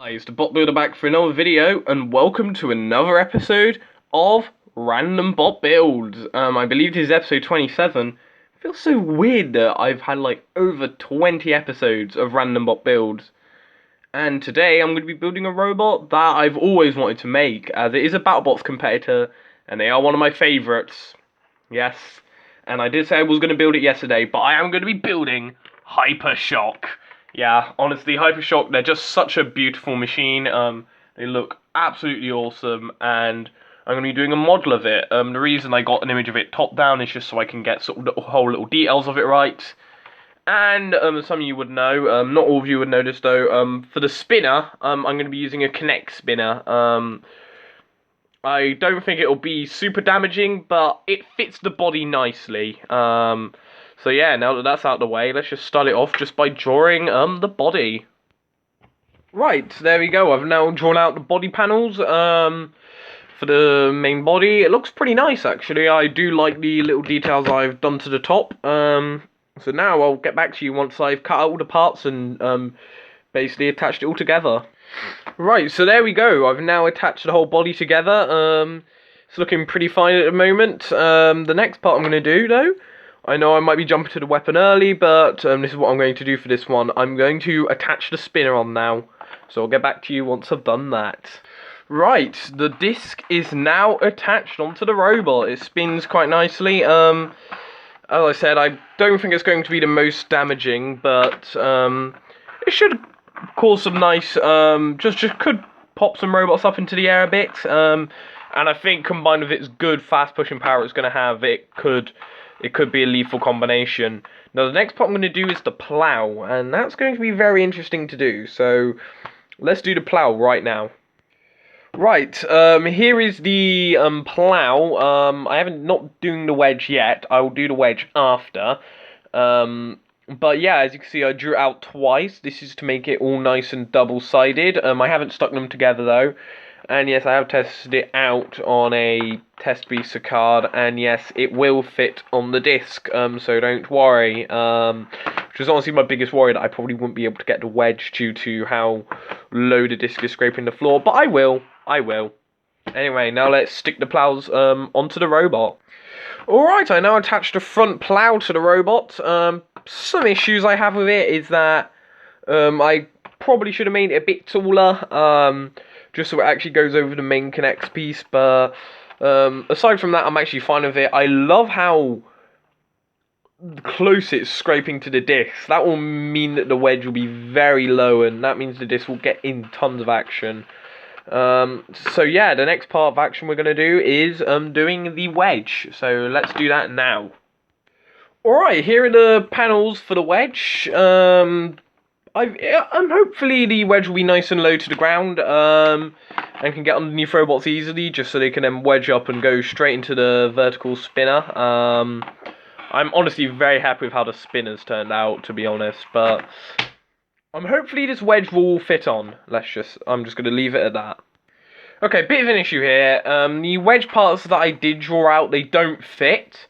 Hi, it's the Bot Builder back for another video, and welcome to another episode of Random Bot Builds. I believe this is episode 27. It feels so weird that I've had like over 20 episodes of Random Bot Builds. And today I'm going to be building a robot that I've always wanted to make, as it is a Battlebots competitor, and they are one of my favourites. Yes, and I did say I was going to build it yesterday, but I am going to be building Hypershock. Yeah, honestly, Hypershock, they're just such a beautiful machine. They look absolutely awesome, and I'm going to be doing a model of it. The reason I got an image of it top down is just so I can get sort of the whole little details of it right. And some of you would know, not all of you would know this though, for the spinner, I'm going to be using a Connect spinner. I don't think it'll be super damaging, but it fits the body nicely. So yeah, now that that's out of the way, let's just start it off just by drawing the body. Right, there we go. I've now drawn out the body panels for the main body. It looks pretty nice, actually. I do like the little details I've done to the top. So now I'll get back to you once I've cut out all the parts and basically attached it all together. Right, so there we go. I've now attached the whole body together. It's looking pretty fine at the moment. The next part I'm going to do, though, I know I might be jumping to the weapon early, but this is what I'm going to do for this one. I'm going to attach the spinner on now. So I'll get back to you once I've done that. Right, the disc is now attached onto the robot. It spins quite nicely. As I said, I don't think it's going to be the most damaging, but it should cause some nice, just could pop some robots up into the air a bit, and I think combined with its good fast pushing power it's going to have, it could be a lethal combination. Now the next part I'm going to do is the plow, and that's going to be very interesting to do, so let's do the plow right now. Right, here is the plow. I haven't not doing the wedge yet. I will do the wedge after. But yeah, as you can see, I drew it out twice. This is to make it all nice and double-sided. I haven't stuck them together though. And yes, I have tested it out on a test piece of card, and yes, it will fit on the disc. So don't worry. Which is honestly my biggest worry, that I probably wouldn't be able to get the wedge due to how low the disc is scraping the floor. But I will. Anyway, now let's stick the plows onto the robot. Alright, I now attached the front plow to the robot. Some issues I have with it is that I probably should have made it a bit taller, just so it actually goes over the main connects piece, but aside from that, I'm actually fine with it. I love how close it's scraping to the disc. That will mean that the wedge will be very low, and that means the disc will get in tons of action. So yeah, the next part of action we're going to do is doing the wedge. So let's do that now. Alright, here are the panels for the wedge. Hopefully the wedge will be nice and low to the ground, and can get underneath robots easily, just so they can then wedge up and go straight into the vertical spinner. I'm honestly very happy with how the spinner's turned out, to be honest, but hopefully this wedge will fit on. I'm just going to leave it at that. Okay, bit of an issue here. The wedge parts that I did draw out, they don't fit.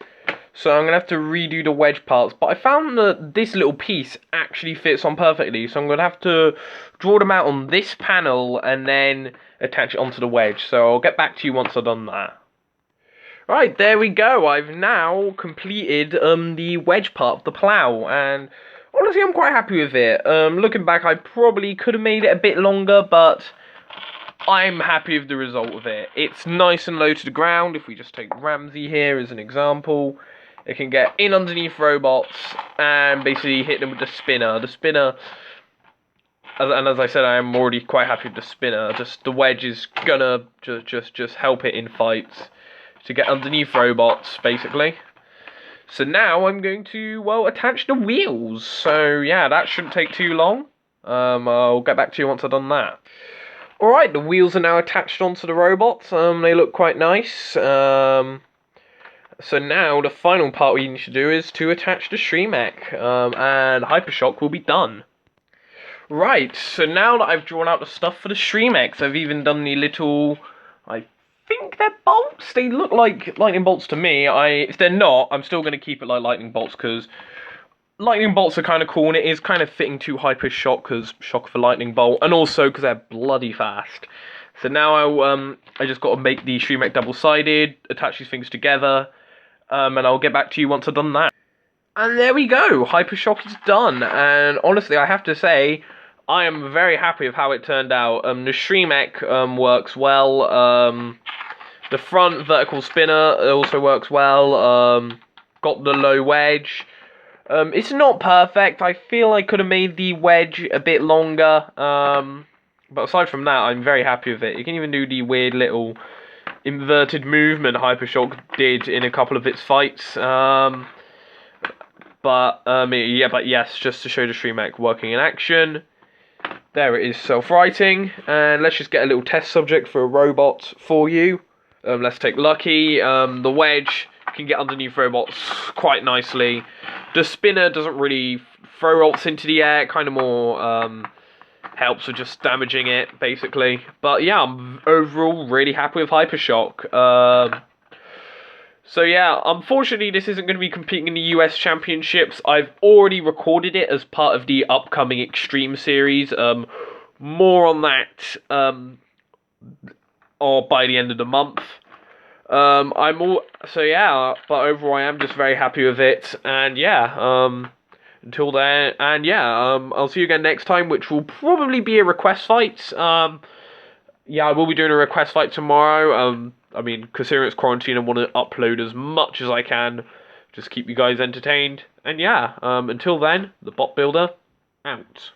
So I'm going to have to redo the wedge parts. But I found that this little piece actually fits on perfectly. So I'm going to have to draw them out on this panel and then attach it onto the wedge. So I'll get back to you once I've done that. Right, there we go. I've now completed the wedge part of the plow. And honestly, I'm quite happy with it. Looking back, I probably could have made it a bit longer, but I'm happy with the result of it. It's nice and low to the ground. If we just take Ramsey here as an example, it can get in underneath robots and basically hit them with the spinner. The spinner, and as I said, I am already quite happy with the spinner. Just the wedge is gonna just help it in fights to get underneath robots, basically. So now I'm going to, well, attach the wheels. So yeah, that shouldn't take too long. I'll get back to you once I've done that. Alright, the wheels are now attached onto the robot. They look quite nice. So now the final part we need to do is to attach the Shremek, and Hypershock will be done. Right, so now that I've drawn out the stuff for the Shremeks, I've even done the little, I think they're bolts? They look like lightning bolts to me. If they're not, I'm still going to keep it like lightning bolts, because lightning bolts are kind of cool, and it is kind of fitting to Hypershock, because shock for lightning bolt, and also because they're bloody fast. So now I just got to make the Shreemec double-sided, attach these things together, and I'll get back to you once I've done that. And there we go, Hypershock is done, and honestly, I have to say, I am very happy with how it turned out. The Shreemec works well, the front vertical spinner also works well, got the low wedge. It's not perfect. I feel I could have made the wedge a bit longer. But aside from that, I'm very happy with it. You can even do the weird little inverted movement Hypershock did in a couple of its fights. But yes, just to show the Shreemec working in action. There it is, self-writing. And let's just get a little test subject for a robot for you. Let's take Lucky. The wedge can get underneath robots quite nicely. The spinner doesn't really throw robots into the air, kind of more helps with just damaging it, basically. But yeah, I'm overall really happy with Hypershock. So yeah, unfortunately this isn't going to be competing in the US Championships. I've already recorded it as part of the upcoming Extreme Series. More on that or by the end of the month. But overall I am just very happy with it, and yeah, until then, and yeah, I'll see you again next time, which will probably be a request fight. Yeah, I will be doing a request fight tomorrow. I mean, considering it's quarantine, I want to upload as much as I can, just keep you guys entertained, and yeah, until then, the bot builder, out.